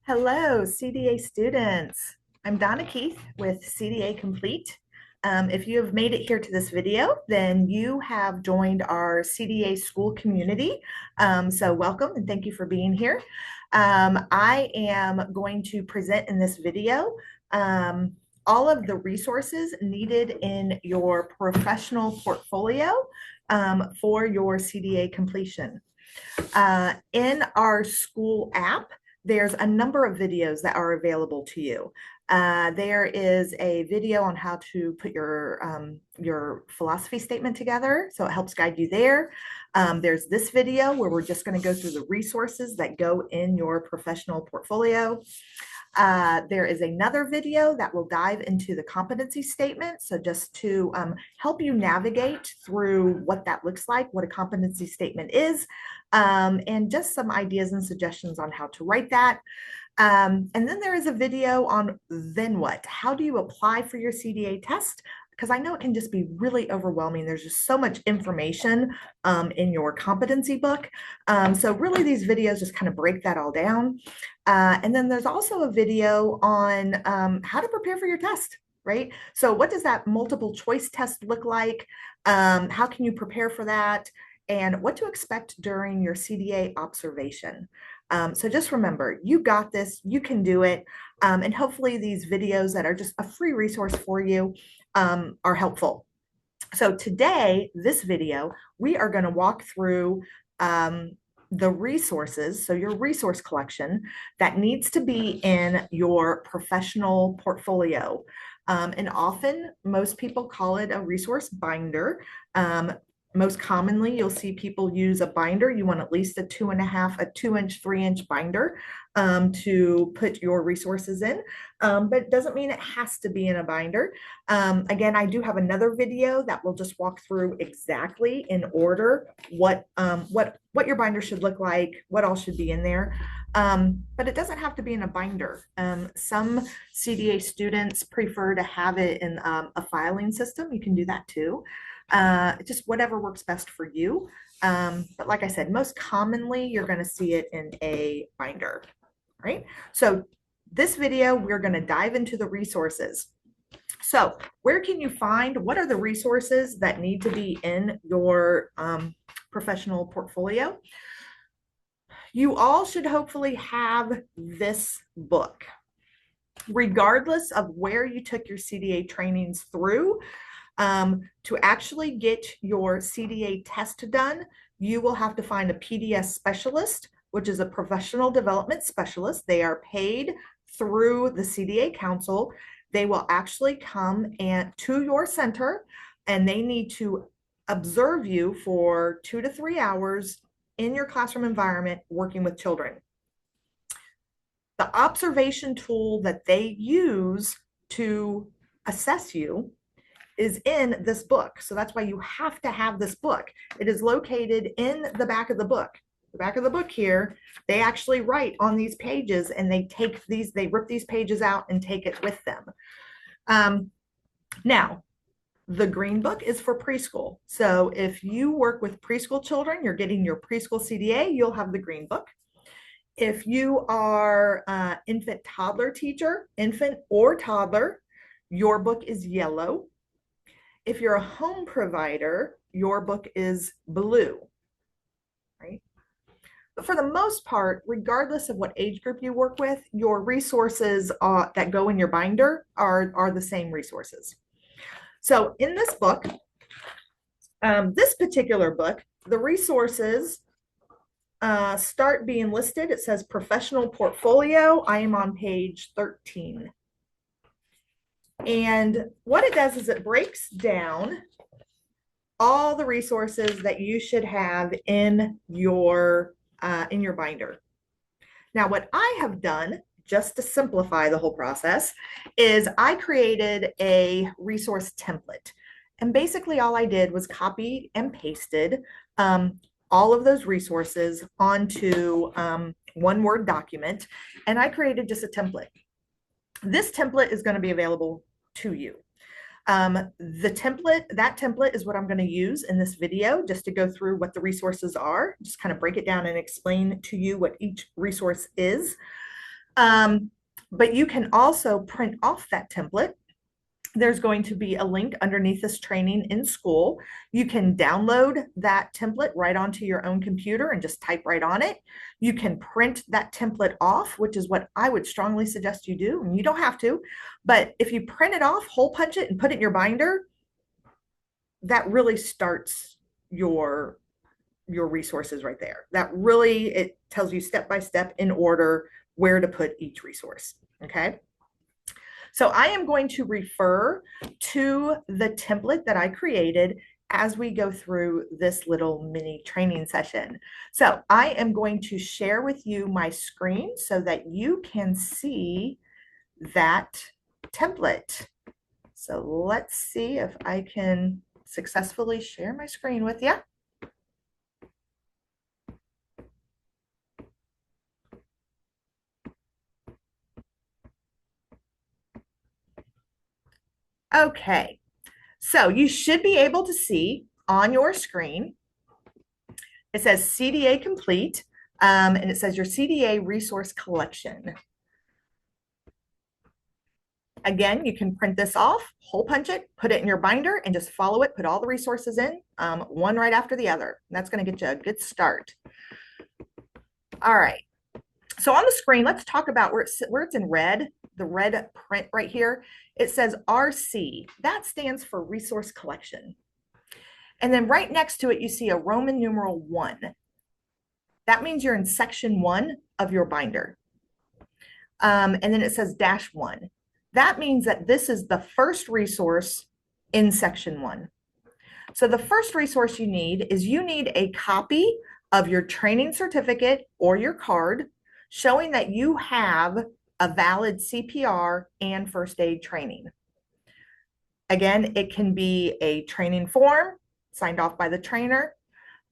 Hello, CDA students. I'm Donna Keith with CDA Complete. If you have made it here to this video, then you have joined our CDA school community. So welcome and thank you for being here. I am going to present in this video all of the resources needed in your professional portfolio for your CDA completion. In our school app, there's a number of videos that are available to you. There is a video on how to put your philosophy statement together, so it helps guide you there. There's this video where we're just going to go through the resources that go in your professional portfolio. There is another video that will dive into the competency statement. So just to help you navigate through what that looks like, what a competency statement is, and just some ideas and suggestions on how to write that. And then there is a video on then what? How do you apply for your CDA test? Because I know it can just be really overwhelming. There's just so much information in your competency book. So really these videos just kind of break that all down. And then there's also a video on how to prepare for your test, right? So what does that multiple choice test look like? How can you prepare for that? And what to expect during your CDA observation. So just remember, you got this, you can do it. And hopefully these videos that are just a free resource for you are helpful. So today, this video, we are going to walk through the resources, so your resource collection that needs to be in your professional portfolio. And often, most people call it a resource binder. Most commonly, you'll see people use a binder. You want at least a 2.5, a 2-inch, 3-inch binder to put your resources in, but it doesn't mean it has to be in a binder. Again, I do have another video that will just walk through exactly in order what your binder should look like, what all should be in there. But it doesn't have to be in a binder. Some CDA students prefer to have it in a filing system. You can do that too. Just whatever works best for you. But like I said, most commonly, you're going to see it in a binder, right? So this video, we're going to dive into the resources. So where can you find, what are the resources that need to be in your professional portfolio? You all should hopefully have this book. Regardless of where you took your CDA trainings through, to actually get your CDA test done, you will have to find a PDS specialist, which is a professional development specialist. They are paid through the CDA Council. They will actually come to your center and they need to observe you for 2 to 3 hours in your classroom environment working with children. The observation tool that they use to assess you is in this book. So that's why you have to have this book. It is located in the back of the book. The back of the book here, they actually write on these pages and they rip these pages out and take it with them. Now, the green book is for preschool. So if you work with preschool children, you're getting your preschool CDA, you'll have the green book. If you are an infant toddler teacher, infant or toddler, your book is yellow. If you're a home provider, your book is blue, right? But for the most part, regardless of what age group you work with, your resources that go in your binder are the same resources. So in this book, this particular book, the resources start being listed. It says professional portfolio. I am on page 13. And what it does is it breaks down all the resources that you should have in your binder. Now, what I have done, just to simplify the whole process, is I created a resource template. And basically all I did was copy and pasted all of those resources onto one Word document, and I created just a template. This template is going to be available to you. That template is what I'm going to use in this video just to go through what the resources are, just kind of break it down and explain to you what each resource is. Um, but you can also print off that template. There's going to be a link underneath this training in school. You can download that template right onto your own computer and just type right on it. You can print that template off, which is what I would strongly suggest you do. And you don't have to, but if you print it off, hole punch it, and put it in your binder, that really starts your resources right there. That really, it tells you step by step in order where to put each resource. Okay. So I am going to refer to the template that I created as we go through this little mini training session. So I am going to share with you my screen so that you can see that template. So let's see if I can successfully share my screen with you. Okay, so you should be able to see on your screen, it says CDA complete, and it says your CDA resource collection. Again, you can print this off, hole punch it, put it in your binder, and just follow it, put all the resources in, one right after the other. And that's going to get you a good start. All right, so on the screen, let's talk about where it's in red, the red print right here. It says RC. That stands for resource collection. And then right next to it, you see a Roman numeral 1. That means you're in section 1 of your binder. And then it says -1. That means that this is the first resource in section 1. So the first resource you need is you need a copy of your training certificate or your card showing that you have a valid CPR and first aid training. Again, it can be a training form signed off by the trainer,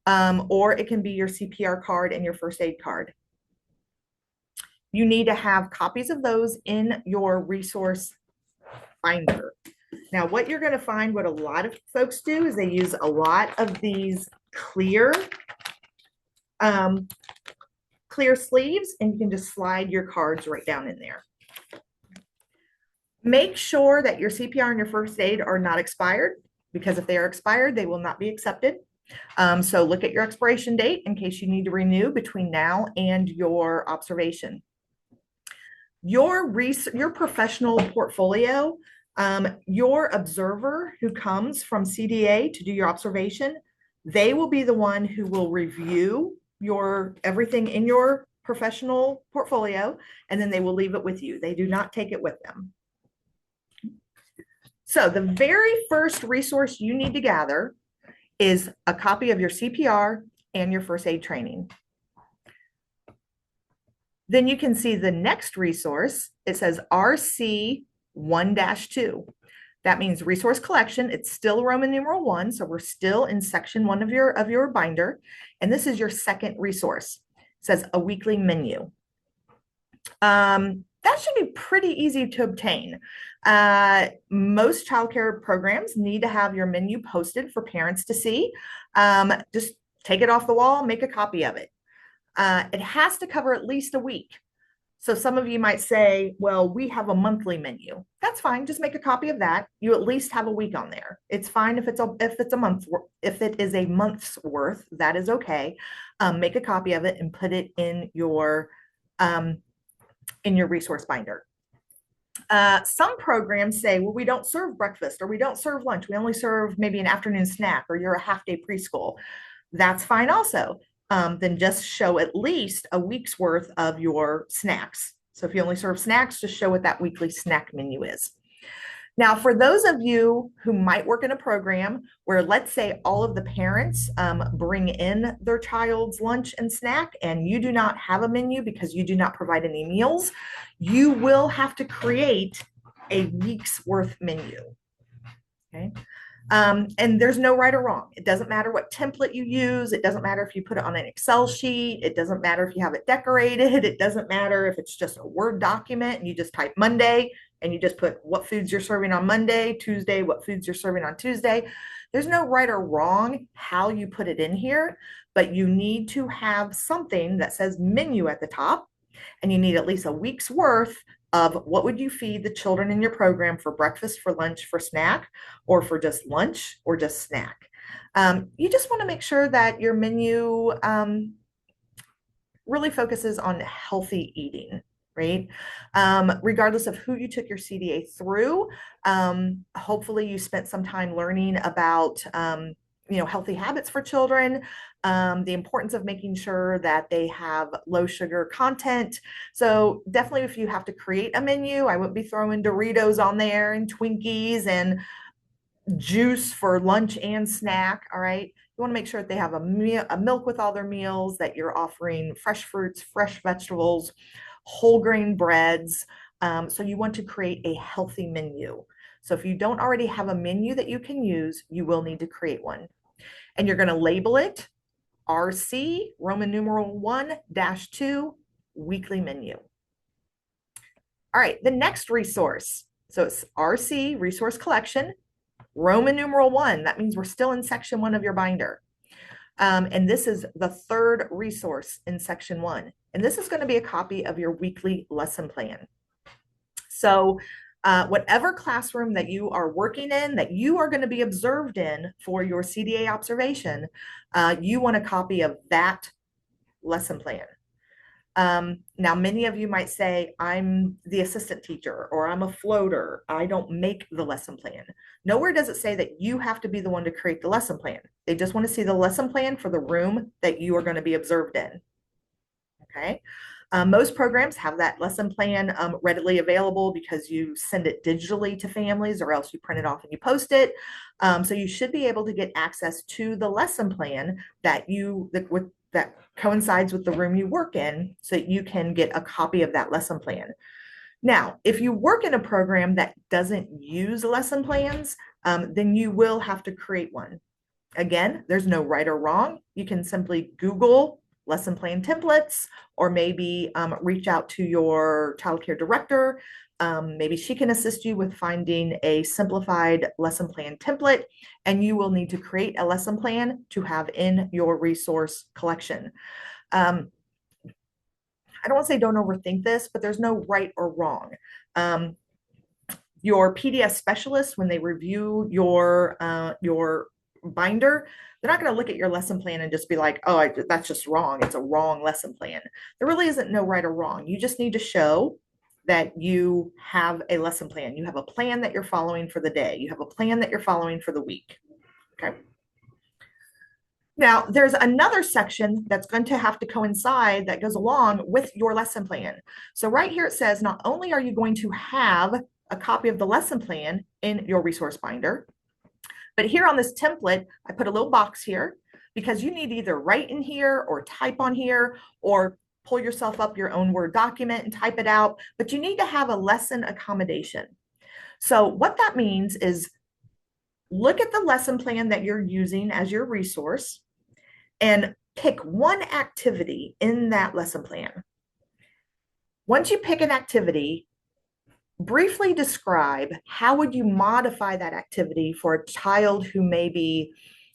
or it can be your CPR card and your first aid card. You need to have copies of those in your resource binder. Now, what you're going to find, what a lot of folks do is they use a lot of these clear sleeves, and you can just slide your cards right down in there. Make sure that your CPR and your first aid are not expired, because if they are expired, they will not be accepted. So look at your expiration date in case you need to renew between now and your observation. Your professional portfolio, your observer who comes from CDA to do your observation, they will be the one who will review everything in your professional portfolio, and then they will leave it with you. They do not take it with them. So the very first resource you need to gather is a copy of your CPR and your first aid training. Then you can see the next resource. It says RC 1-2. That means resource collection. It's still Roman numeral 1, so we're still in section 1 of your binder. And this is your second resource. It says a weekly menu. That should be pretty easy to obtain. Most childcare programs need to have your menu posted for parents to see. Just take it off the wall, make a copy of it. It has to cover at least a week. So some of you might say, well, we have a monthly menu. That's fine. Just make a copy of that. You at least have a week on there. It's fine if it's a month, if it is a month's worth, that is okay. Make a copy of it and put it in your resource binder. Some programs say, well, we don't serve breakfast or we don't serve lunch. We only serve maybe an afternoon snack, or you're a half-day preschool. That's fine also. Then just show at least a week's worth of your snacks. So if you only serve snacks, just show what that weekly snack menu is. Now, for those of you who might work in a program where, let's say, all of the parents bring in their child's lunch and snack, and you do not have a menu because you do not provide any meals, you will have to create a week's worth menu. Okay. And there's no right or wrong. It doesn't matter what template you use. It doesn't matter if you put it on an Excel sheet. It doesn't matter if you have it decorated. It doesn't matter if it's just a Word document and you just type Monday and you just put what foods you're serving on Monday, Tuesday, what foods you're serving on Tuesday. There's no right or wrong how you put it in here, but you need to have something that says menu at the top. And you need at least a week's worth of what would you feed the children in your program for breakfast, for lunch, for snack, or for just lunch or just snack. You just want to make sure that your menu really focuses on healthy eating, right? Regardless of who you took your CDA through, hopefully you spent some time learning about healthy habits for children, the importance of making sure that they have low sugar content. So definitely if you have to create a menu, I wouldn't be throwing Doritos on there and Twinkies and juice for lunch and snack. All right. You want to make sure that they have a milk with all their meals, that you're offering fresh fruits, fresh vegetables, whole grain breads. So you want to create a healthy menu. So if you don't already have a menu that you can use, you will need to create one. And you're going to label it RC, Roman numeral 1-2, weekly menu. All right, the next resource. So it's RC, resource collection, Roman numeral 1. That means we're still in section 1 of your binder. And this is the third resource in section 1. And this is going to be a copy of your weekly lesson plan. So whatever classroom that you are working in, that you are going to be observed in for your CDA observation, you want a copy of that lesson plan. Now, many of you might say, I'm the assistant teacher, or I'm a floater. I don't make the lesson plan. Nowhere does it say that you have to be the one to create the lesson plan. They just want to see the lesson plan for the room that you are going to be observed in. Okay. Most programs have that lesson plan readily available because you send it digitally to families, or else you print it off and you post it. So you should be able to get access to the lesson plan that coincides with the room you work in, so that you can get a copy of that lesson plan. Now, if you work in a program that doesn't use lesson plans, then you will have to create one. Again, there's no right or wrong. You can simply Google lesson plan templates, or maybe reach out to your child care director. Maybe she can assist you with finding a simplified lesson plan template, and you will need to create a lesson plan to have in your resource collection. I don't want to say don't overthink this, but there's no right or wrong. Your PDS specialist, when they review your binder, they're not going to look at your lesson plan and just be like, oh, that's just wrong. It's a wrong lesson plan. There really isn't no right or wrong. You just need to show that you have a lesson plan. You have a plan that you're following for the day. You have a plan that you're following for the week. Okay. Now, there's another section that's going to have to coincide that goes along with your lesson plan. So right here it says, not only are you going to have a copy of the lesson plan in your resource binder, but here on this template, I put a little box here because you need to either write in here or type on here, or pull yourself up your own Word document and type it out, but you need to have a lesson accommodation. So what that means is, look at the lesson plan that you're using as your resource and pick one activity in that lesson plan. Once you pick an activity, briefly describe how would you modify that activity for a child who maybe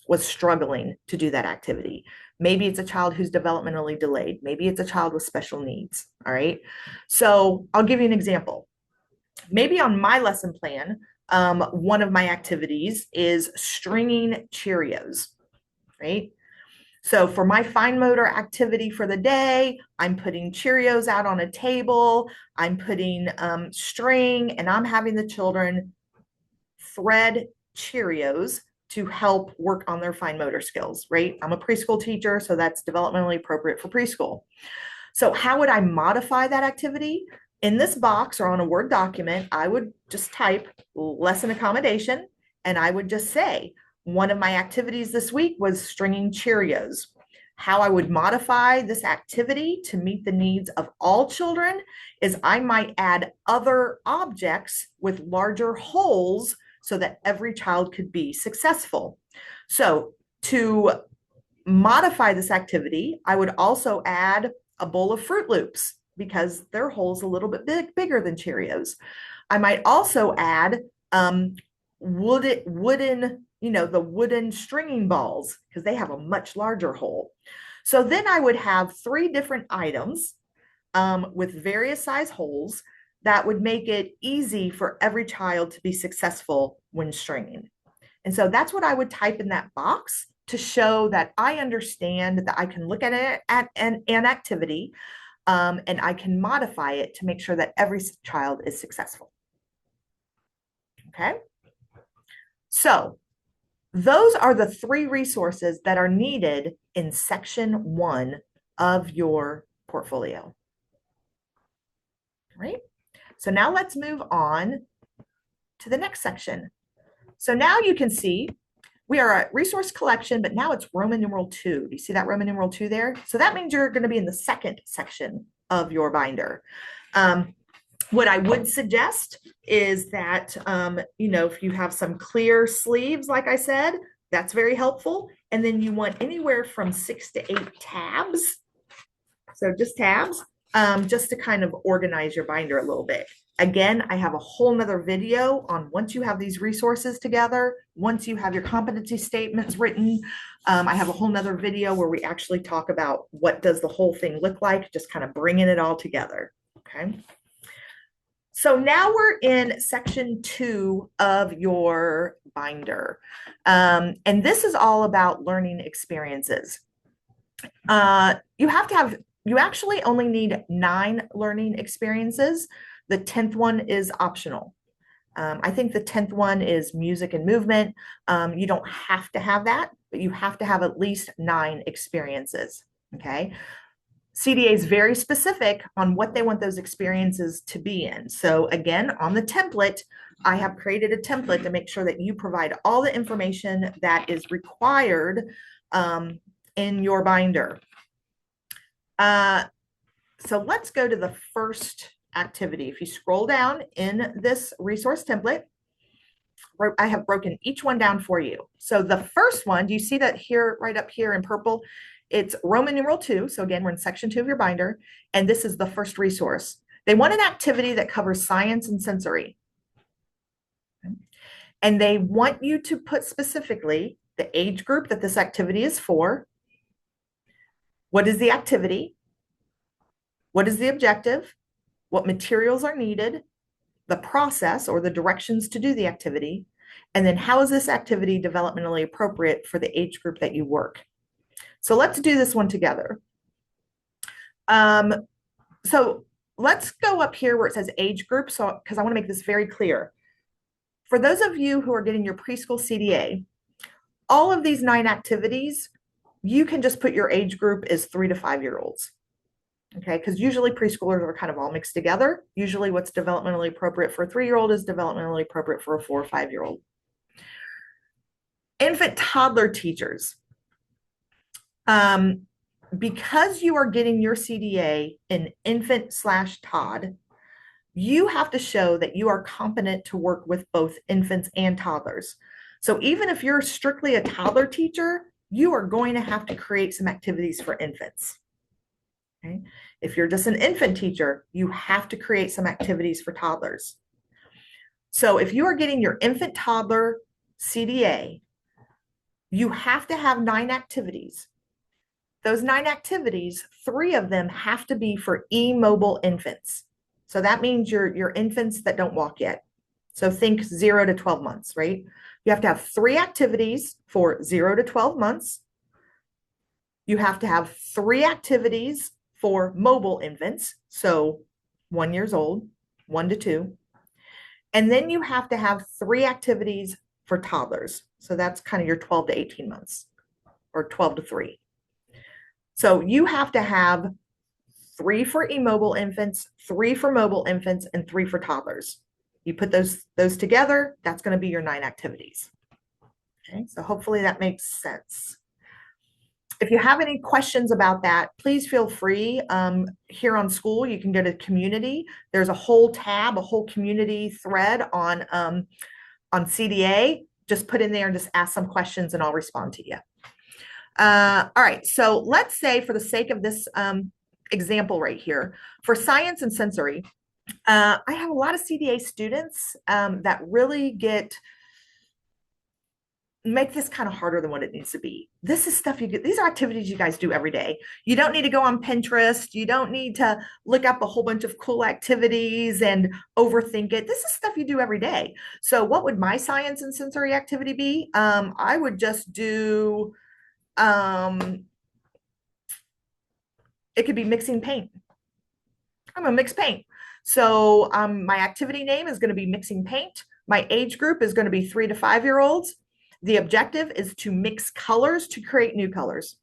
was struggling to do that activity. Maybe it's a child who's developmentally delayed. Maybe it's a child with special needs. All right. So I'll give you an example. Maybe on my lesson plan, one of my activities is stringing Cheerios, right? So for my fine motor activity for the day, I'm putting Cheerios out on a table, I'm putting string, and I'm having the children thread Cheerios to help work on their fine motor skills, right? I'm a preschool teacher, so that's developmentally appropriate for preschool. So how would I modify that activity? In this box or on a Word document, I would just type lesson accommodation, and I would just say, one of my activities this week was stringing Cheerios. How I would modify this activity to meet the needs of all children is I might add other objects with larger holes so that every child could be successful. So to modify this activity, I would also add a bowl of Fruit Loops because their hole's a little bit bigger than Cheerios. I might also add wooden the wooden stringing balls, because they have a much larger hole. So then I would have 3 different items with various size holes that would make it easy for every child to be successful when stringing. And so that's what I would type in that box to show that I understand that I can look at it at an activity, and I can modify it to make sure that every child is successful. Okay. So those are the 3 resources that are needed in section 1 of your portfolio. Right? So now let's move on to the next section. So now you can see we are at resource collection, but now it's Roman numeral 2. Do you see that Roman numeral 2 there? So that means you're going to be in the second section of your binder. What I would suggest is that, if you have some clear sleeves, like I said, that's very helpful. And then you want anywhere from 6 to 8 tabs. So just tabs, just to kind of organize your binder a little bit. Again, I have a whole nother video on once you have these resources together, once you have your competency statements written, I have a whole nother video where we actually talk about what does the whole thing look like, just kind of bringing it all together, okay? So now we're in section 2 of your binder. And this is all about learning experiences. You actually only need 9 learning experiences. The 10th one is optional. I think the 10th one is music and movement. You don't have to have that, but you have to have at least 9 experiences, okay? CDA is very specific on what they want those experiences to be in. So again, on the template, I have created a template to make sure that you provide all the information that is required in your binder. So let's go to the first activity. If you scroll down in this resource template, I have broken each one down for you. So the first one, do you see that here, right up here in purple? It's Roman numeral 2. So again, we're in section 2 of your binder, and this is the first resource. They want an activity that covers science and sensory. And they want you to put specifically the age group that this activity is for. What is the activity? What is the objective? What materials are needed? The process or the directions to do the activity, and then how is this activity developmentally appropriate for the age group that you work. So let's do this one together. So let's go up here where it says age group, because I want to make this very clear. For those of you who are getting your preschool CDA, all of these 9 activities, you can just put your age group as 3 to 5-year-olds. Okay, because usually preschoolers are kind of all mixed together. Usually what's developmentally appropriate for a 3-year-old is developmentally appropriate for a 4 or 5-year-old. Infant toddler teachers. Because you are getting your CDA in infant/TOD, you have to show that you are competent to work with both infants and toddlers. So even if you're strictly a toddler teacher, you are going to have to create some activities for infants. Okay. If you're just an infant teacher, you have to create some activities for toddlers. So if you are getting your infant toddler CDA, you have to have 9 activities. Those 9 activities, 3 of them have to be for immobile infants. So that means your infants that don't walk yet. So think 0 to 12 months, right? You have to have 3 activities for 0 to 12 months. You have to have 3 activities for mobile infants, so 1 year old, 1 to 2. And then you have to have 3 activities for toddlers. So that's kind of your 12 to 18 months, or 12 to 3. So you have to have 3 for immobile infants, 3 for mobile infants, and 3 for toddlers. You put those together, that's going to be your 9 activities. Okay, so hopefully that makes sense. If you have any questions about that, please feel free. Here on school, you can go to community. There's a whole tab, a whole community thread on CDA. Just put in there and just ask some questions and I'll respond to you. All right, so let's say for the sake of this example right here, for science and sensory, I have a lot of CDA students that really get make this kind of harder than what it needs to be. This is stuff you get. These are activities you guys do every day. You don't need to go on Pinterest. You don't need to look up a whole bunch of cool activities and overthink it. This is stuff you do every day. So what would my science and sensory activity be? I would just do, it could be mixing paint. I'm gonna mix paint. So my activity name is going to be mixing paint. My age group is going to be 3 to 5 year olds. The objective is to mix colors to create new colors.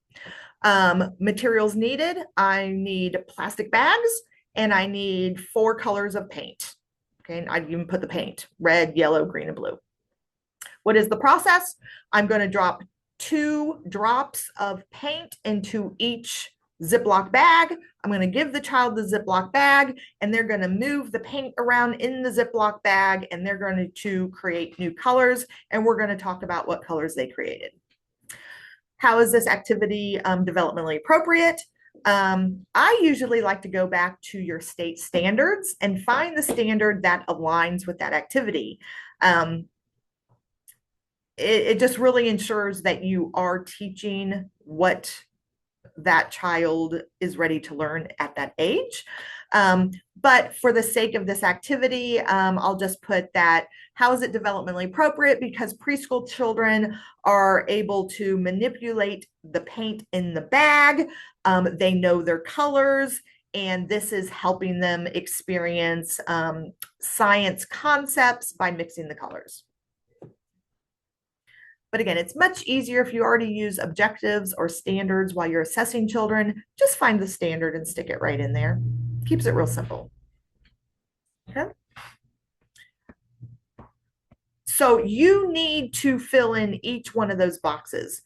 Materials needed, I need plastic bags and I need 4 colors of paint. Okay, and I even put the paint, red, yellow, green, and blue. What is the process? I'm going to drop 2 drops of paint into each Ziploc bag. I'm going to give the child the Ziploc bag and they're going to move the paint around in the Ziploc bag and they're going to create new colors, and we're going to talk about what colors they created. How is this activity developmentally appropriate? I usually like to go back to your state standards and find the standard that aligns with that activity. It just really ensures that you are teaching what that child is ready to learn at that age. But for the sake of this activity, I'll just put that, how is it developmentally appropriate? Because preschool children are able to manipulate the paint in the bag. They know their colors, and this is helping them experience science concepts by mixing the colors. But again, it's much easier if you already use objectives or standards while you're assessing children. Just find the standard and stick it right in there. Keeps it real simple. Okay. So you need to fill in each one of those boxes.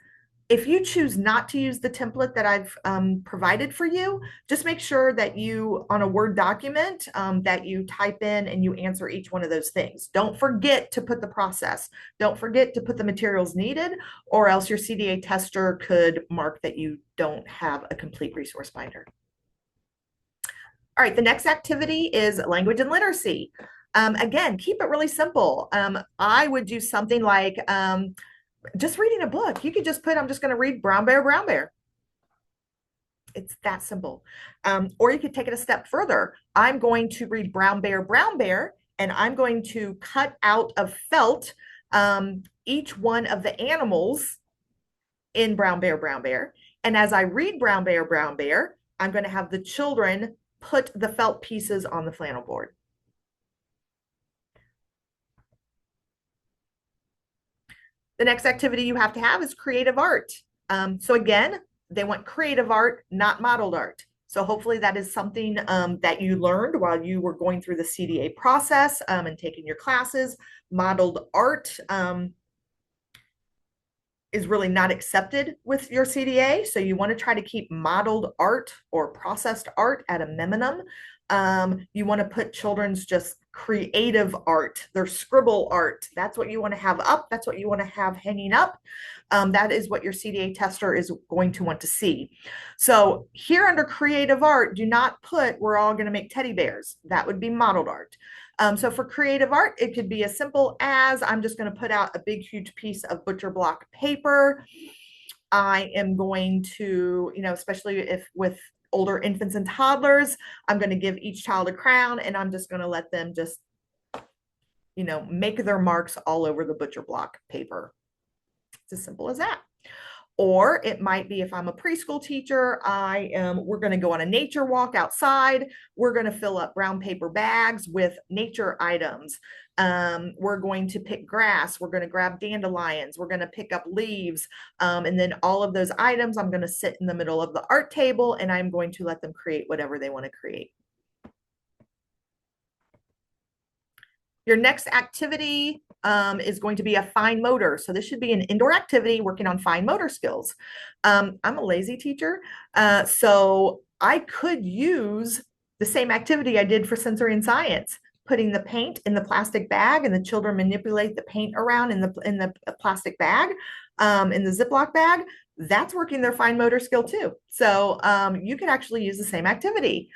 If you choose not to use the template that I've provided for you, just make sure that you, on a Word document, that you type in and you answer each one of those things. Don't forget to put the process. Don't forget to put the materials needed, or else your CDA tester could mark that you don't have a complete resource binder. All right, the next activity is language and literacy. Again, keep it really simple. I would do something like, just reading a book. You could just put, I'm just going to read Brown Bear, Brown Bear. It's that simple. Or you could take it a step further. I'm going to read Brown Bear, Brown Bear, and I'm going to cut out of felt each one of the animals in Brown Bear, Brown Bear. And as I read Brown Bear, Brown Bear, I'm going to have the children put the felt pieces on the flannel board. The next activity you have to have is creative art. So again, they want creative art, not modeled art. So hopefully that is something that you learned while you were going through the CDA process and taking your classes. Modeled art is really not accepted with your CDA. So you want to try to keep modeled art or processed art at a minimum. You want to put children's just creative art, their scribble art. That's what you want to have up. That's what you want to have hanging up. That is what your CDA tester is going to want to see. So here under creative art, do not put, we're all going to make teddy bears. That would be modeled art. So for creative art, it could be as simple as, I'm just going to put out a big, huge piece of butcher block paper. I am going to, especially if with older infants and toddlers, I'm going to give each child a crown and I'm just going to let them just, make their marks all over the butcher block paper. It's as simple as that. Or it might be, if I'm a preschool teacher, we're going to go on a nature walk outside. We're going to fill up brown paper bags with nature items. We're going to pick grass. We're going to grab dandelions. We're going to pick up leaves. And then all of those items, I'm going to sit in the middle of the art table and I'm going to let them create whatever they want to create. Your next activity is going to be a fine motor. So this should be an indoor activity working on fine motor skills. I'm a lazy teacher, so I could use the same activity I did for sensory and science, putting the paint in the plastic bag and the children manipulate the paint around in the plastic bag, in the Ziploc bag. That's working their fine motor skill too. So you could actually use the same activity.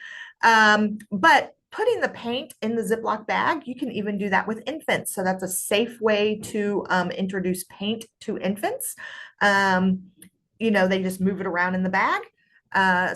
But Putting the paint in the Ziploc bag, you can even do that with infants. So that's a safe way to introduce paint to infants. They just move it around in the bag.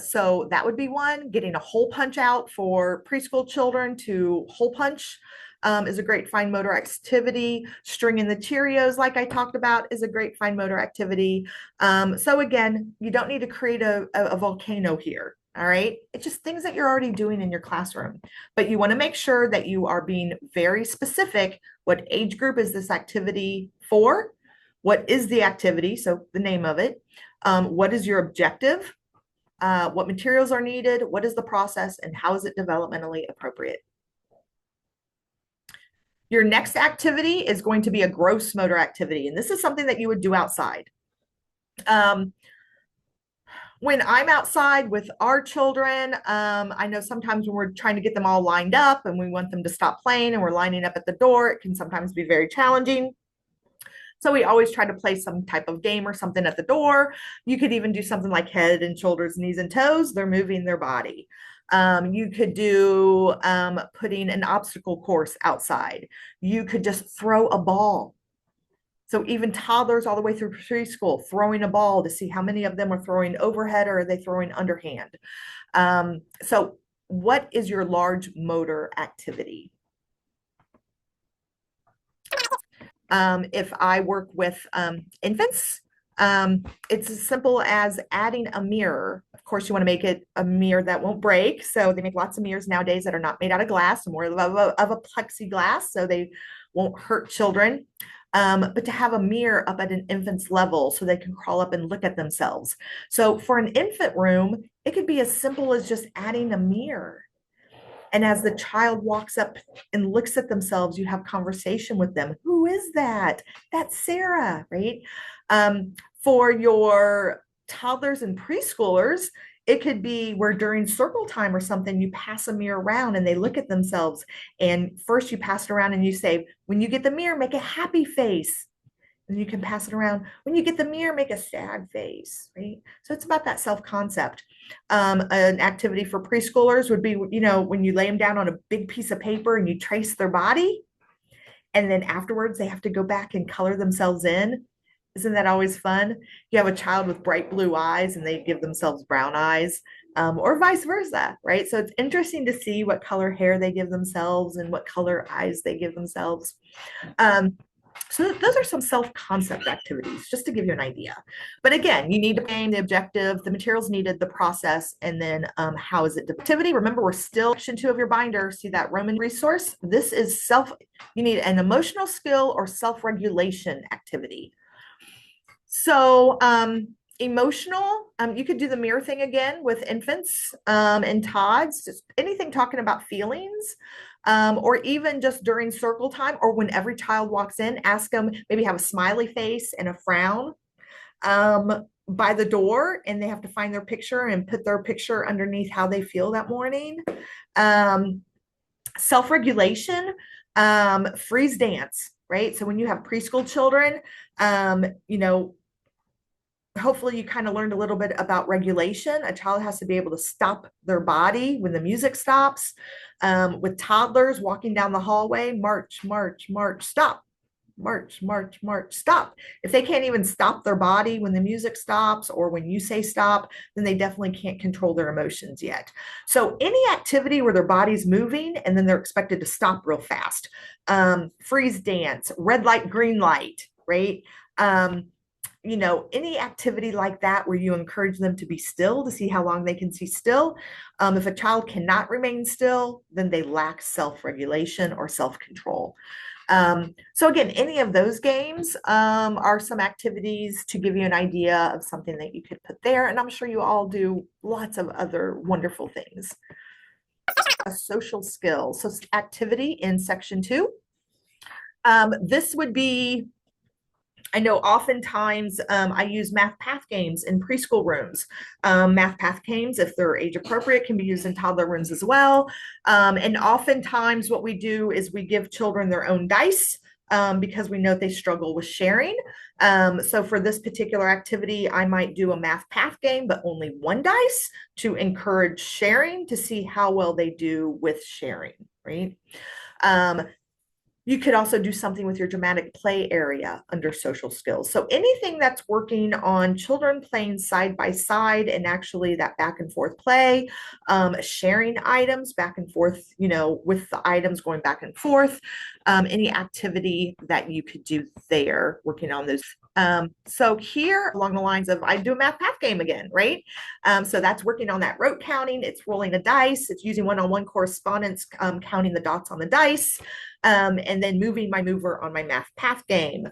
So that would be one. Getting a hole punch out for preschool children to hole punch is a great fine motor activity. Stringing the Cheerios, like I talked about, is a great fine motor activity. So again, you don't need to create a volcano here. All right. It's just things that you're already doing in your classroom, but you want to make sure that you are being very specific. What age group is this activity for? What is the activity? So the name of it. What is your objective? What materials are needed? What is the process? And how is it developmentally appropriate? Your next activity is going to be a gross motor activity. And this is something that you would do outside. When I'm outside with our children, I know sometimes when we're trying to get them all lined up and we want them to stop playing and we're lining up at the door, it can sometimes be very challenging. So we always try to play some type of game or something at the door. You could even do something like head and shoulders, knees and toes. They're moving their body. You could do putting an obstacle course outside. You could just throw a ball. So even toddlers all the way through preschool, throwing a ball to see how many of them are throwing overhead or are they throwing underhand. So what is your large motor activity? If I work with infants, it's as simple as adding a mirror. Of course, you want to make it a mirror that won't break. So they make lots of mirrors nowadays that are not made out of glass, more of a plexiglass, so they won't hurt children. But to have a mirror up at an infant's level so they can crawl up and look at themselves. So for an infant room, it could be as simple as just adding a mirror. And as the child walks up and looks at themselves, you have conversation with them. Who is that? That's Sarah, right? For your toddlers and preschoolers, it could be where during circle time or something, you pass a mirror around and they look at themselves. And first you pass it around and you say, when you get the mirror, make a happy face. And you can pass it around. When you get the mirror, make a sad face, right? So it's about that self-concept. An activity for preschoolers would be, when you lay them down on a big piece of paper and you trace their body, and then afterwards they have to go back and color themselves in. Isn't that always fun? You have a child with bright blue eyes and they give themselves brown eyes, or vice versa, right? So it's interesting to see what color hair they give themselves and what color eyes they give themselves. So those are some self-concept activities, just to give you an idea. But again, you need to name the objective, the materials needed, the process, and then how is it activity. Remember, we're still section 2 of your binder. See that Roman resource? This is you need an emotional skill or self-regulation activity. So emotional, you could do the mirror thing again with infants and tots, just anything talking about feelings. Or even just during circle time or when every child walks in, ask them, maybe have a smiley face and a frown by the door, and they have to find their picture and put their picture underneath how they feel that morning. Self-regulation, freeze dance, right? So when you have preschool children, hopefully you kind of learned a little bit about regulation. A child has to be able to stop their body when the music stops. With toddlers walking down the hallway, march, march, march, stop, march, march, march, stop. If they can't even stop their body when the music stops or when you say stop, then they definitely can't control their emotions yet. So any activity where their body's moving and then they're expected to stop real fast, freeze dance, red light, green light, right? Any activity like that where you encourage them to be still to see how long they can see still. If a child cannot remain still, then they lack self-regulation or self-control. So again, any of those games are some activities to give you an idea of something that you could put there. And I'm sure you all do lots of other wonderful things. A social skill. So activity in section 2. This would be, I know oftentimes I use math path games in preschool rooms. Math path games, if they're age appropriate, can be used in toddler rooms as well. And oftentimes what we do is we give children their own dice. because we know they struggle with sharing. So for this particular activity, I might do a math path game, but only one dice to encourage sharing to see how well they do with sharing, right? Um, you could also do something with your dramatic play area under social skills. So anything that's working on children playing side by side and actually that back and forth play, sharing items back and forth, with the items going back and forth, any activity that you could do there, working on those. So here along the lines of, I do a math path game again, right? So that's working on that rote counting. It's rolling a dice. It's using one-on-one correspondence, counting the dots on the dice. And then moving my mover on my math path game.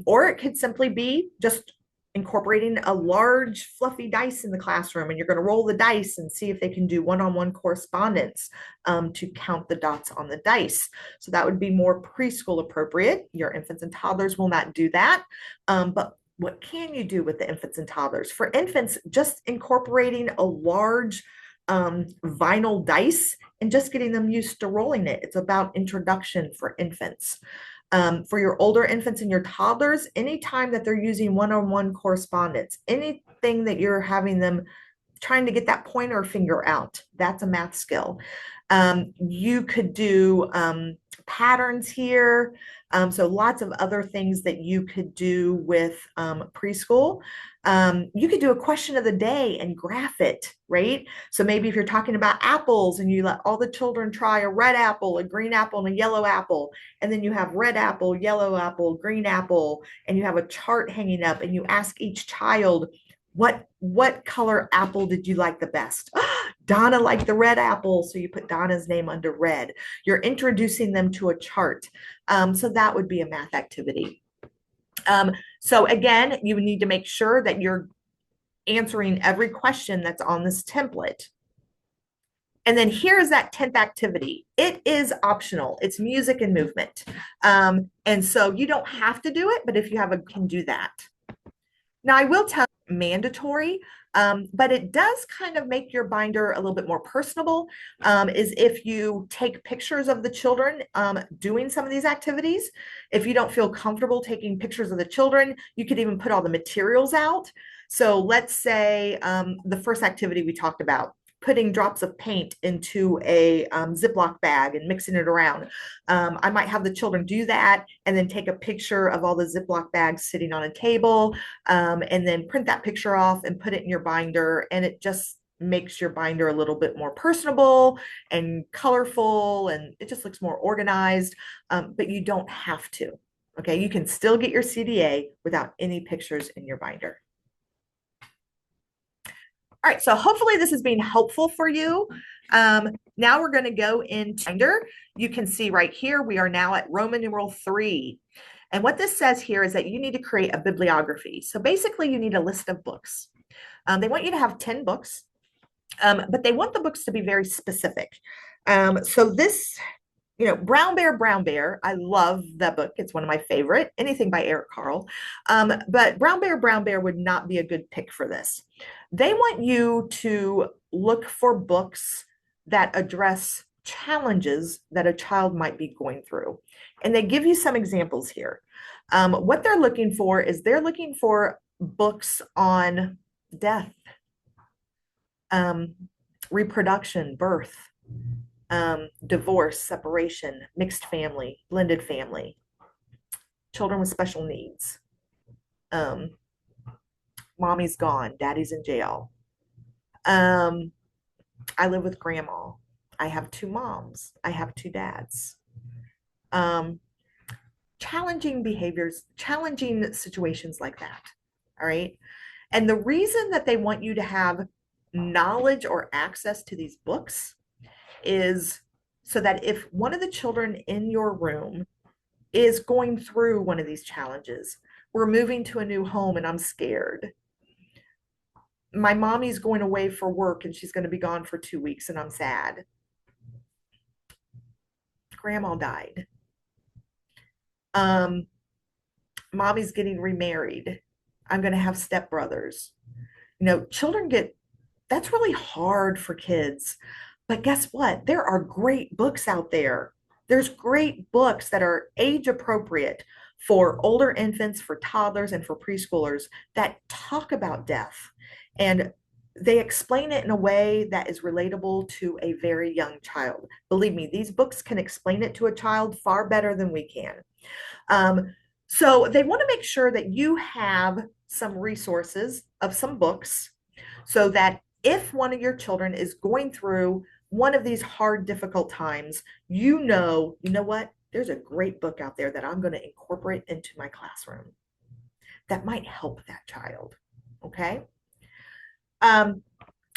Or it could simply be just incorporating a large fluffy dice in the classroom, and you're going to roll the dice and see if they can do one-on-one correspondence to count the dots on the dice. So that would be more preschool appropriate. Your infants and toddlers will not do that. But what can you do with the infants and toddlers? For infants, just incorporating a large vinyl dice and just getting them used to rolling it. It's about introduction for infants. For your older infants and your toddlers, anytime that they're using one-on-one correspondence, anything that you're having them trying to get that pointer finger out, that's a math skill. You could do patterns here. So lots of other things that you could do with preschool. You could do a question of the day and graph it, right? So maybe if you're talking about apples and you let all the children try a red apple, a green apple, and a yellow apple, and then you have red apple, yellow apple, green apple, and you have a chart hanging up, and you ask each child, what color apple did you like the best? Donna liked the red apple, so you put Donna's name under red. You're introducing them to a chart. So that would be a math activity. So again, you need to make sure that you're answering every question that's on this template. And then here's that 10th activity. It is optional. It's music and movement. And so you don't have to do it, but if you can do that. Now I will tell you, mandatory, but it does kind of make your binder a little bit more personable, is if you take pictures of the children doing some of these activities. If you don't feel comfortable taking pictures of the children, you could even put all the materials out. So let's say the first activity we talked about, putting drops of paint into a Ziploc bag and mixing it around. I might have the children do that and then take a picture of all the Ziploc bags sitting on a table, and then print that picture off and put it in your binder. And it just makes your binder a little bit more personable and colorful, and it just looks more organized, but you don't have to. Okay, you can still get your CDA without any pictures in your binder. All right, so hopefully this has been helpful for you. Now we're going to go into binder. You can see right here, we are now at Roman numeral 3. And what this says here is that you need to create a bibliography. So basically you need a list of books. They want you to have 10 books, but they want the books to be very specific. So this, Brown Bear, I love that book. It's one of my favorite, anything by Eric Carle. But Brown Bear would not be a good pick for this. They want you to look for books that address challenges that a child might be going through. And they give you some examples here. What they're looking for is they're looking for books on death, reproduction, birth, divorce, separation, mixed family, blended family, children with special needs. Mommy's gone, daddy's in jail. I live with grandma. I have 2 moms. I have 2 dads. Challenging behaviors, challenging situations like that. All right. And the reason that they want you to have knowledge or access to these books is so that if one of the children in your room is going through one of these challenges, we're moving to a new home and I'm scared. My mommy's going away for work and she's going to be gone for 2 weeks and I'm sad. Grandma died. Mommy's getting remarried. I'm going to have stepbrothers. Children that's really hard for kids. But guess what? There are great books out there There's great books that are age appropriate for older infants, for toddlers, and for preschoolers that talk about death. And they explain it in a way that is relatable to a very young child. Believe me, these books can explain it to a child far better than we can. Um, so they want to make sure that you have some resources of some books so that if one of your children is going through one of these hard, difficult times, you know what? There's a great book out there that I'm going to incorporate into my classroom that might help that child. Okay. Um,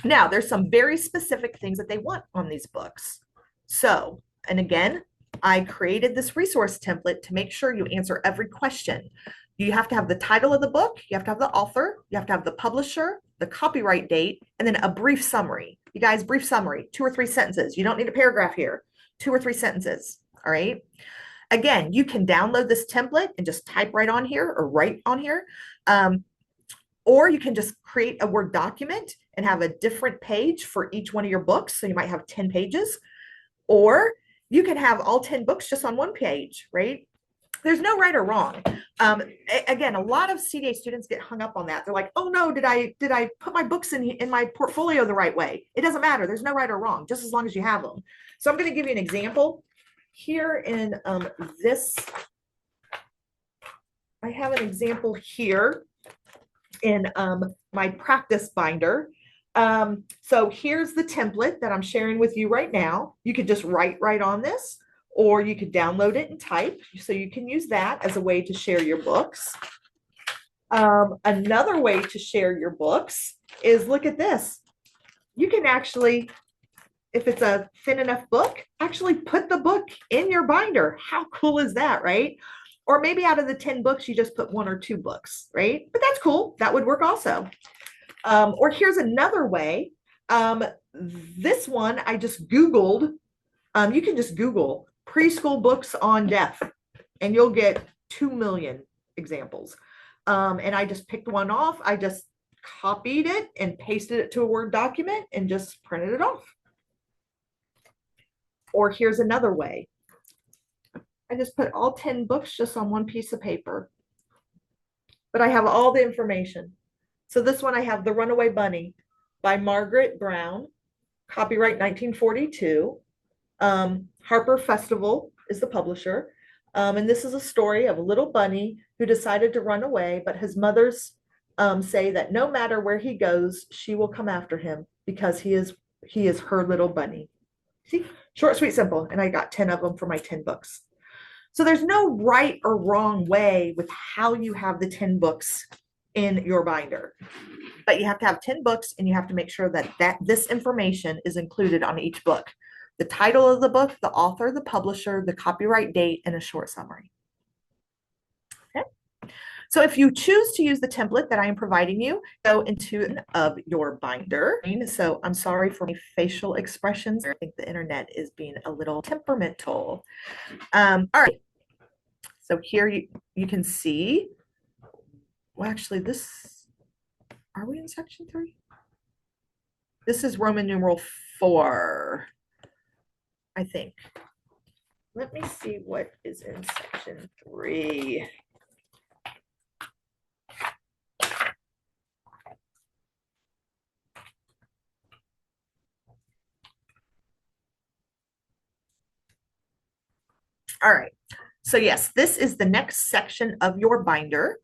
Now, there's some very specific things that they want on these books. So, and again, I created this resource template to make sure you answer every question. You have to have the title of the book, you have to have the author, you have to have the publisher, the copyright date, and then a brief summary. You guys, brief summary, 2 or 3 sentences. You don't need a paragraph here, 2 or 3 sentences. All right. Again, you can download this template and just type right on here or write on here. Or you can just create a Word document and have a different page for each one of your books. So you might have 10 pages, or you can have all 10 books just on one page, right? There's no right or wrong. Again, a lot of CDA students get hung up on that. They're like, oh no, did I put my books in my portfolio the right way? It doesn't matter. There's no right or wrong, just as long as you have them. So I'm going to give you an example here in this. I have an example here in my practice binder. So here's the template that I'm sharing with you right now. You could just write right on this, or you could download it and type. So you can use that as a way to share your books. Another way to share your books is, look at this. You can actually, if it's a thin enough book, actually put the book in your binder. How cool is that, right? Or maybe out of the 10 books, you just put 1 or 2 books, right? But that's cool. That would work also. Or here's another way. This one I just Googled. You can just Google preschool books on death, and you'll get 2 million examples. And I just picked one off. I just copied it and pasted it to a Word document and just printed it off. Or here's another way. I just put all 10 books just on one piece of paper, but I have all the information. So this one I have The Runaway Bunny by Margaret Brown, copyright 1942. Harper Festival is the publisher. And this is a story of a little bunny who decided to run away, but his mothers say that no matter where he goes, she will come after him because he is her little bunny. See, short, sweet, simple. And I got 10 of them for my 10 books. So there's no right or wrong way with how you have the 10 books in your binder, but you have to have 10 books, and you have to make sure that this information is included on each book. The title of the book, the author, the publisher, the copyright date, and a short summary. Okay. So if you choose to use the template that I am providing you, go into of your binder. So I'm sorry for my facial expressions. I think the internet is being a little temperamental. All right. So here you can see, well, actually are we in section 3? This is Roman numeral 4, I think. Let me see what is in section 3. All right. So yes, this is the next section of your binder.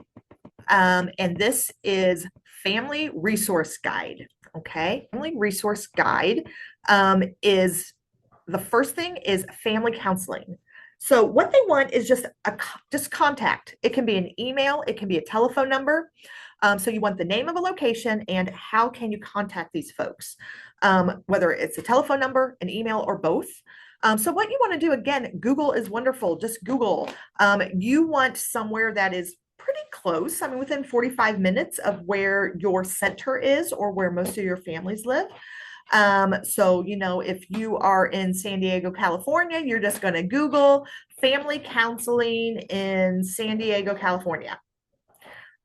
And this is Family Resource Guide. Okay. Family Resource Guide is the first thing is family counseling. So what they want is just contact. It can be an email. It can be a telephone number. So you want the name of a location and how can you contact these folks, whether it's a telephone number, an email, or both. So what you want to do, again, Google is wonderful. Just Google. You want somewhere that is pretty close. I mean, within 45 minutes of where your center is or where most of your families live. So, if you are in San Diego, California, you're just going to Google family counseling in San Diego, California.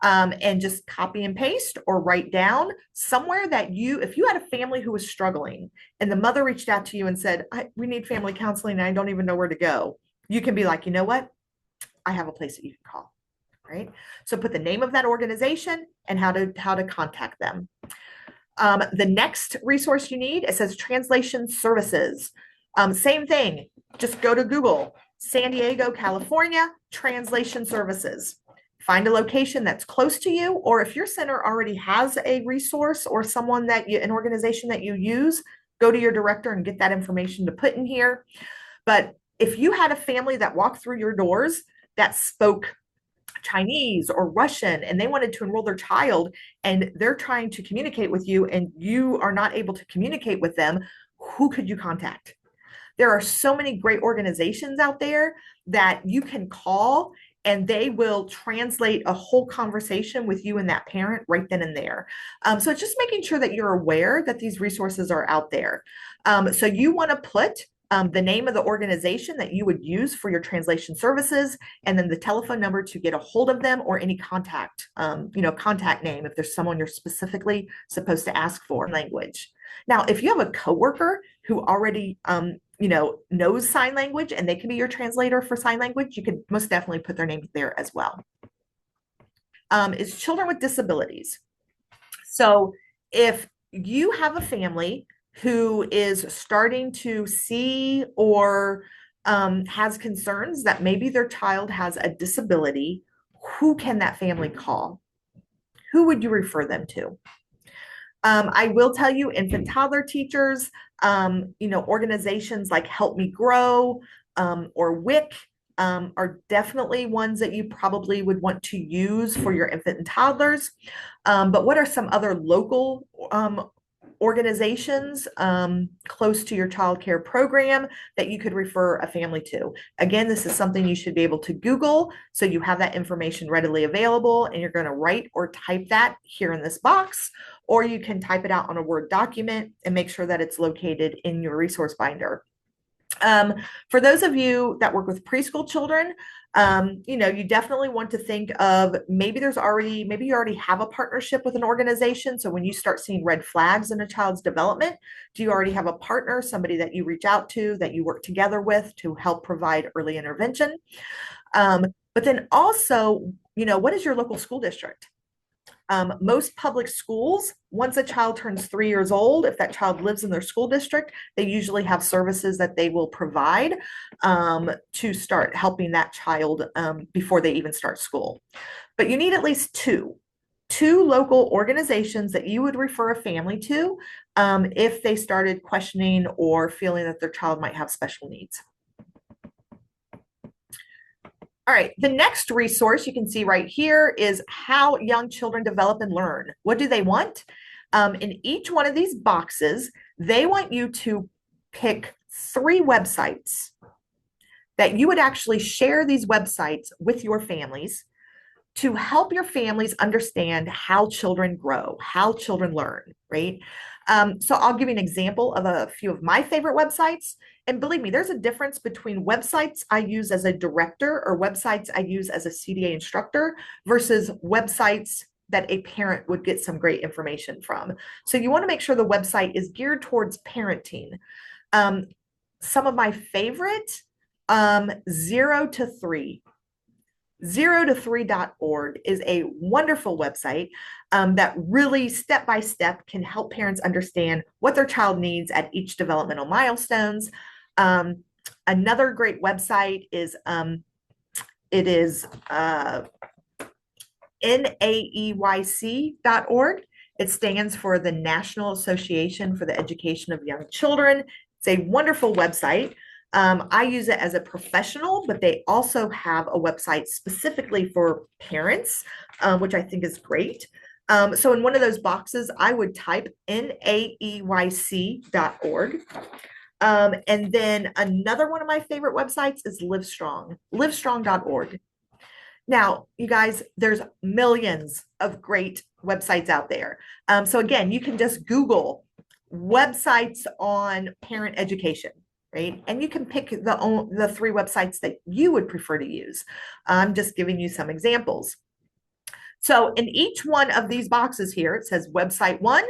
and just copy and paste or write down somewhere that if you had a family who was struggling and the mother reached out to you and said, we need family counseling and I don't even know where to go, you can be like, you know what? I have a place that you can call, right? So put the name of that organization and how to contact them. The next resource you need, it says translation services. Same thing, just go to Google, San Diego, California, translation services. Find a location that's close to you, or if your center already has a resource or someone an organization that you use, go to your director and get that information to put in here. But if you had a family that walked through your doors that spoke Chinese or Russian and they wanted to enroll their child and they're trying to communicate with you and you are not able to communicate with them, who could you contact? There are so many great organizations out there that you can call and they will translate a whole conversation with you and that parent right then and there. So it's just making sure that you're aware that these resources are out there. So you want to put the name of the organization that you would use for your translation services, and then the telephone number to get a hold of them, or any contact, contact name if there's someone you're specifically supposed to ask for language. Now, if you have a coworker who already, knows sign language and they can be your translator for sign language, you could most definitely put their name there as well. Is children with disabilities. So if you have a family who is starting to see or has concerns that maybe their child has a disability, who can that family call? Who would you refer them to? I will tell you, infant toddler teachers, organizations like Help Me Grow or WIC are definitely ones that you probably would want to use for your infant and toddlers. But what are some other local organizations close to your child care program that you could refer a family to? Again, this is something you should be able to Google so you have that information readily available, and you're going to write or type that here in this box, or you can type it out on a Word document and make sure that it's located in your resource binder. For those of you that work with preschool children, you definitely want to think of maybe you already have a partnership with an organization. So when you start seeing red flags in a child's development, do you already have a partner, somebody that you reach out to, that you work together with to help provide early intervention? But then also, what is your local school district? Most public schools, once a child turns 3 years old, if that child lives in their school district, they usually have services that they will provide to start helping that child before they even start school. But you need at least two local organizations that you would refer a family to if they started questioning or feeling that their child might have special needs. All right, the next resource you can see right here is how young children develop and learn. What do they want? In each one of these boxes, they want you to pick 3 websites that you would actually share these websites with your families to help your families understand how children grow, how children learn, right? So I'll give you an example of a few of my favorite websites. And believe me, there's a difference between websites I use as a director or websites I use as a CDA instructor versus websites that a parent would get some great information from. So you want to make sure the website is geared towards parenting. Some of my favorite, 0 to 3. 0to3.org is a wonderful website that really step-by-step can help parents understand what their child needs at each developmental milestones. Another great website is naeyc.org. It stands for the National Association for the Education of Young Children. It's a wonderful website. I use it as a professional, but they also have a website specifically for parents, which I think is great. So in one of those boxes, I would type naeyc.org. And then another one of my favorite websites is livestrong.org. Now, you guys, there's millions of great websites out there. So again, you can just Google websites on parent education. Right? And you can pick the 3 websites that you would prefer to use. I'm just giving you some examples. So in each one of these boxes here, it says website 1,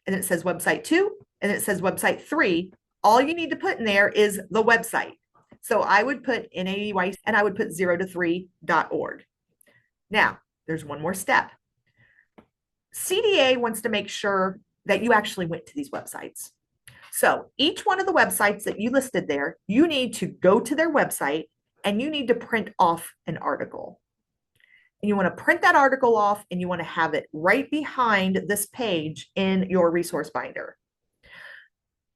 and it says website 2, and it says website 3. All you need to put in there is the website. So I would put NAEYC and I would put 0to3.org. Now, there's one more step. CDA wants to make sure that you actually went to these websites. So each one of the websites that you listed there, you need to go to their website and you need to print off an article. And you want to print that article off and you want to have it right behind this page in your resource binder.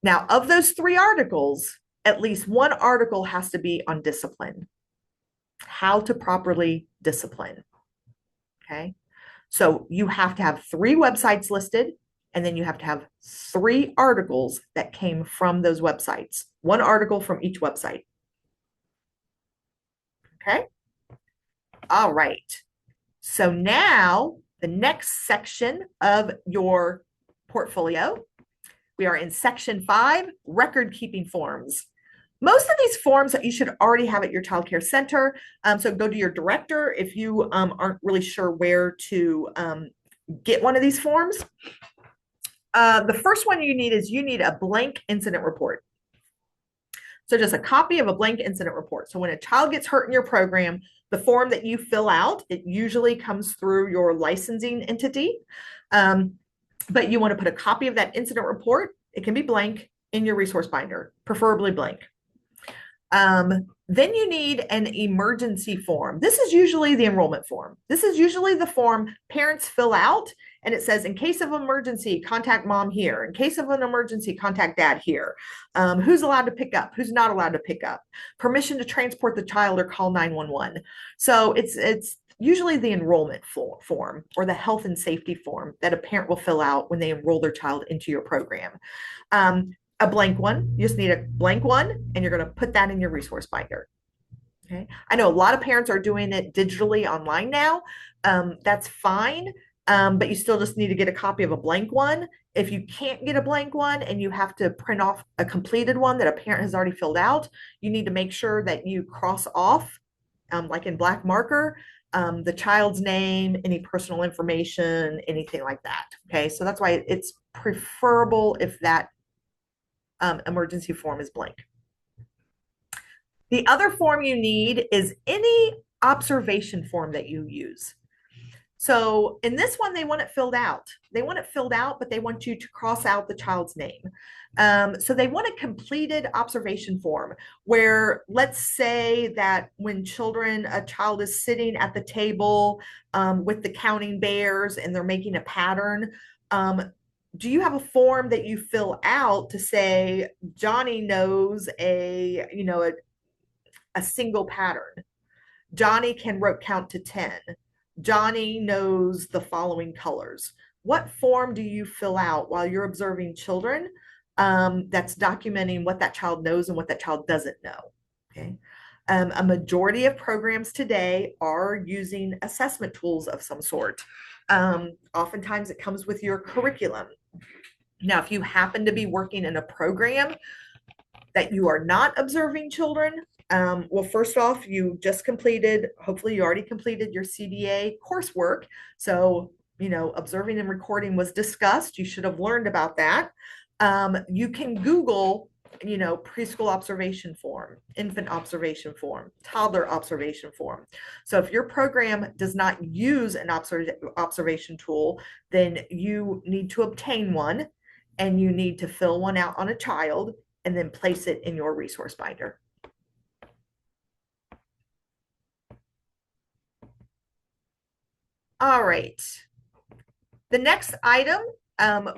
Now, of those 3 articles, at least one article has to be on discipline, how to properly discipline. Okay. So you have to have 3 websites listed, and then you have to have 3 articles that came from those websites, 1 article from each website. Okay. All right. So now the next section of your portfolio, we are in section 5, record keeping forms. Most of these forms that you should already have at your child care center. So go to your director if you aren't really sure where to get one of these forms. The first one you need is you need a blank incident report. So just a copy of a blank incident report. So when a child gets hurt in your program, the form that you fill out, it usually comes through your licensing entity. But you want to put a copy of that incident report. It can be blank in your resource binder, preferably blank. Then you need an emergency form. This is usually the enrollment form. This is usually the form parents fill out, and it says, in case of emergency, contact mom here. In case of an emergency, contact dad here. Who's allowed to pick up? Who's not allowed to pick up? Permission to transport the child or call 911. So it's usually the enrollment form or the health and safety form that a parent will fill out when they enroll their child into your program. A blank one, you just need a blank one, and you're going to put that in your resource binder. Okay. I know a lot of parents are doing it digitally online now. That's fine, but you still just need to get a copy of a blank one. If you can't get a blank one and you have to print off a completed one that a parent has already filled out, you need to make sure that you cross off, like in black marker, the child's name, any personal information, anything like that. Okay, so that's why it's preferable if that emergency form is blank. The other form you need is any observation form that you use. So in this one, they want it filled out. They want it filled out, but they want you to cross out the child's name. So they want a completed observation form where, let's say that when a child is sitting at the table with the counting bears and they're making a pattern, do you have a form that you fill out to say Johnny knows a single pattern? Johnny can rope count to 10. Johnny knows the following colors. What form do you fill out while you're observing children that's documenting what that child knows and what that child doesn't know? Okay. A majority of programs today are using assessment tools of some sort. Oftentimes it comes with your curriculum. Now, if you happen to be working in a program that you are not observing children, well, first off, hopefully you already completed your CDA coursework. So, observing and recording was discussed. You should have learned about that. You can Google, preschool observation form, infant observation form, toddler observation form. So if your program does not use an observation tool, then you need to obtain one, and you need to fill one out on a child and then place it in your resource binder. All right. The next item,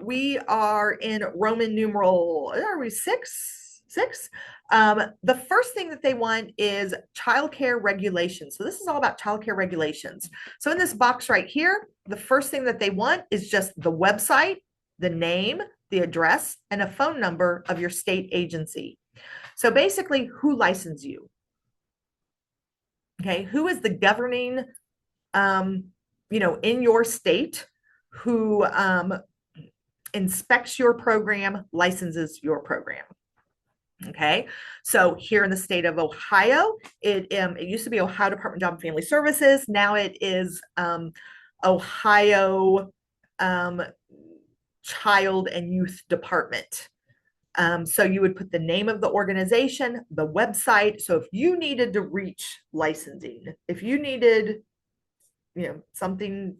we are in Roman numeral, are we six? The first thing that they want is childcare regulations. So this is all about childcare regulations. So in this box right here, the first thing that they want is just the website, the name, the address, and a phone number of your state agency. So basically, who licensed you? Okay, who is the governing, in your state, who inspects your program, licenses your program. Okay, so here in the state of Ohio, it used to be Ohio Department of Job and Family Services. Now it is Ohio um, Child and Youth Department. So you would put the name of the organization, the website. So if you needed to reach licensing, if you needed, something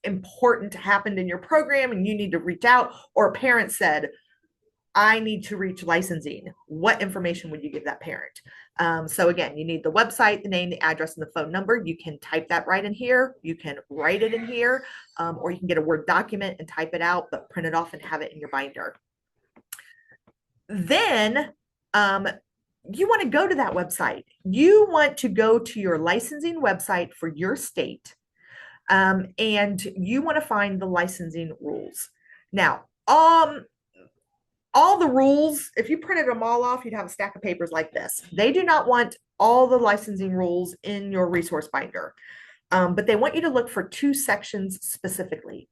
important happened in your program and you need to reach out, or a parent said, I need to reach licensing, what information would you give that parent? So again, you need the website, the name, the address, and the phone number. You can type that right in here. You can write it in here, or you can get a Word document and type it out, but print it off and have it in your binder. Then you want to go to that website. You want to go to your licensing website for your state, and you want to find the licensing rules. Now, all the rules, if you printed them all off, you'd have a stack of papers like this. They do not want all the licensing rules in your resource binder, but they want you to look for 2 sections specifically.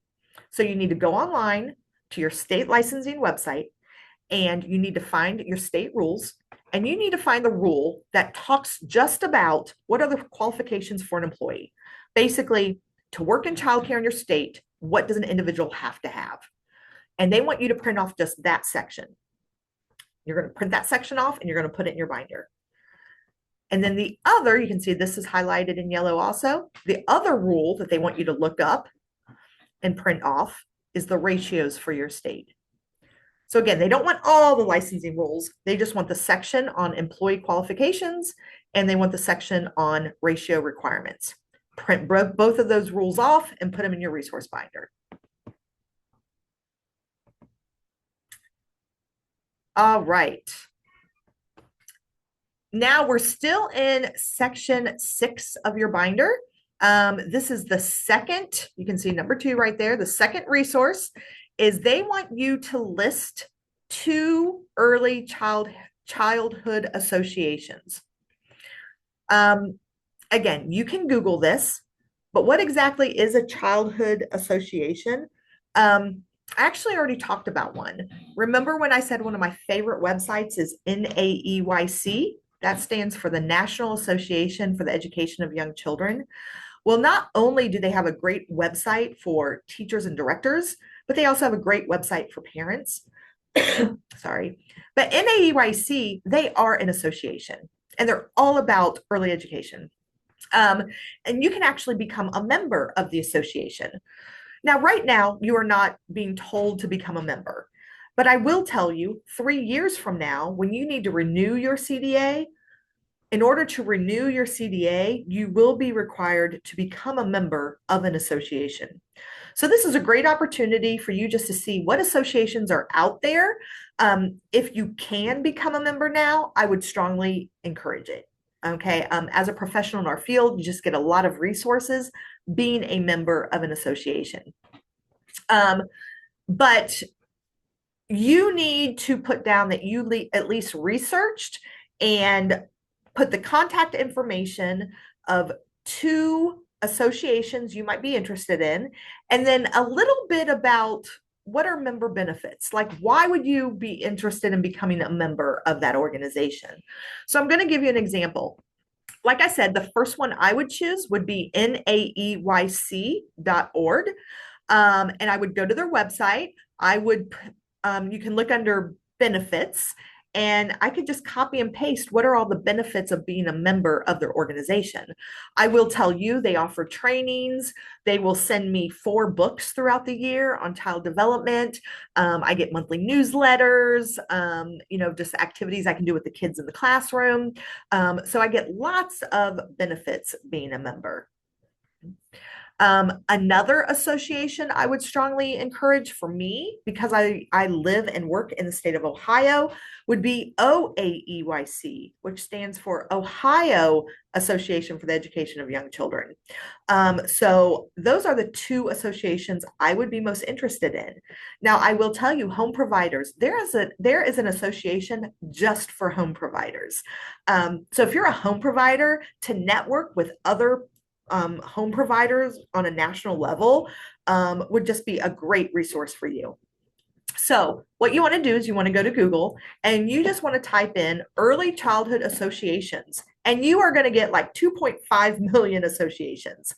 So you need to go online to your state licensing website, and you need to find your state rules, and you need to find the rule that talks just about what are the qualifications for an employee. Basically, to work in childcare in your state, what does an individual have to have? And they want you to print off just that section. You're going to print that section off and you're going to put it in your binder. And then the other, you can see this is highlighted in yellow also. The other rule that they want you to look up and print off is the ratios for your state. So again, they don't want all the licensing rules. They just want the section on employee qualifications, and they want the section on ratio requirements. Print both of those rules off and put them in your resource binder. All right. Now we're still in section 6 of your binder. This is the second, you can see number 2 right there. The second resource is they want you to list 2 early childhood associations. Again, you can Google this, but what exactly is a childhood association? I actually already talked about one. Remember when I said one of my favorite websites is NAEYC? That stands for the National Association for the Education of Young Children. Well, not only do they have a great website for teachers and directors, but they also have a great website for parents. Sorry. But NAEYC, they are an association, and they're all about early education. And you can actually become a member of the association. Now, right now, you are not being told to become a member, but I will tell you 3 years from now, when you need to renew your CDA, in order to renew your CDA, you will be required to become a member of an association. So this is a great opportunity for you just to see what associations are out there. If you can become a member now, I would strongly encourage it. Okay, as a professional in our field, you just get a lot of resources being a member of an association. But you need to put down that you at least researched and put the contact information of 2 associations you might be interested in, and then a little bit about what are member benefits? Like, why would you be interested in becoming a member of that organization? So I'm going to give you an example. Like I said, the first one I would choose would be naeyc.org. And I would go to their website. You can look under benefits, and I could just copy and paste what are all the benefits of being a member of their organization. I will tell you, they offer trainings. They will send me 4 books throughout the year on child development. I get monthly newsletters, just activities I can do with the kids in the classroom. So I get lots of benefits being a member. Another association I would strongly encourage for me, because I live and work in the state of Ohio, would be OAEYC, which stands for Ohio Association for the Education of Young Children. So those are the 2 associations I would be most interested in. Now, I will tell you, home providers, there is an association just for home providers. So if you're a home provider, to network with other home providers on a national level would just be a great resource for you. So what you want to do is you want to go to Google and you just want to type in early childhood associations, and you are going to get like 2.5 million associations.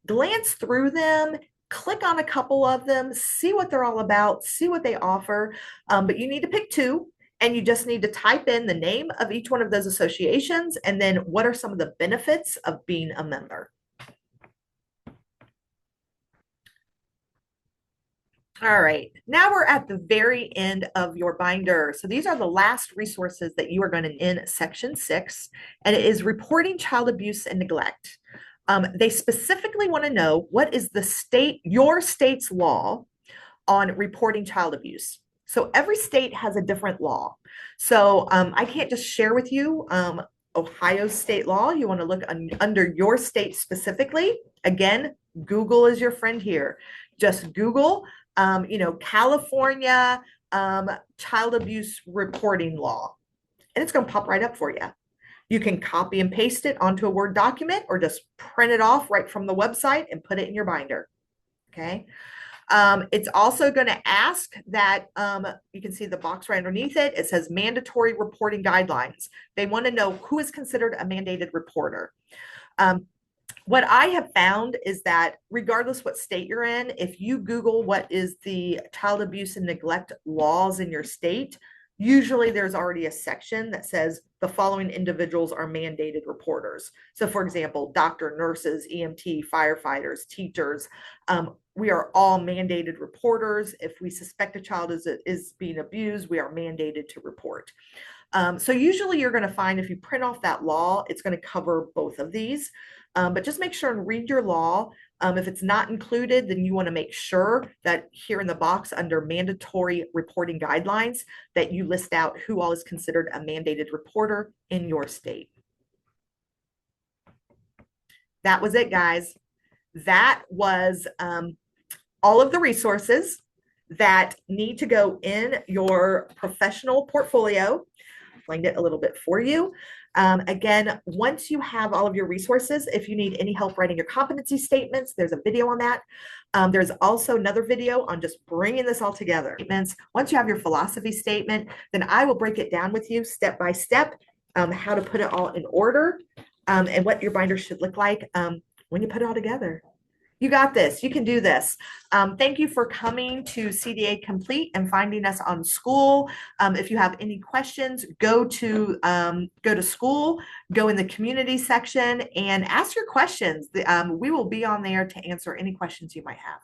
glance through them, click on a couple of them, see what they're all about, see what they offer. But you need to pick two, and you just need to type in the name of each one of those associations and then what are some of the benefits of being a member. All right, now we're at the very end of your binder. So these are the last resources that you are going to in section 6, and it is reporting child abuse and neglect. They specifically want to know what is your state's law on reporting child abuse. So every state has a different law. So I can't just share with you Ohio state law. You want to look under your state specifically. Again, Google is your friend here. Just Google, California child abuse reporting law, and it's going to pop right up for you. You can copy and paste it onto a Word document or just print it off right from the website and put it in your binder. Okay. It's also going to ask that you can see the box right underneath it. It says mandatory reporting guidelines. They want to know who is considered a mandated reporter. What I have found is that regardless what state you're in, if you Google what is the child abuse and neglect laws in your state, usually there's already a section that says the following individuals are mandated reporters. So for example, doctor, nurses, EMT, firefighters, teachers, we are all mandated reporters. If we suspect a child is being abused, we are mandated to report. So usually you're going to find if you print off that law, it's going to cover both of these. But just make sure and read your law. If it's not included, then you want to make sure that here in the box under mandatory reporting guidelines that you list out who all is considered a mandated reporter in your state. That was it, guys. That was all of the resources that need to go in your professional portfolio. Explained it a little bit for you. Again, once you have all of your resources, if you need any help writing your competency statements, there's a video on that. There's also another video on just bringing this all together. Once you have your philosophy statement, then I will break it down with you step by step, how to put it all in order, and what your binder should look like when you put it all together. You got this. You can do this. Thank you for coming to CDA Complete and finding us on school. If you have any questions, go to school, go in the community section and ask your questions. We will be on there to answer any questions you might have.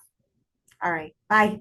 All right. Bye.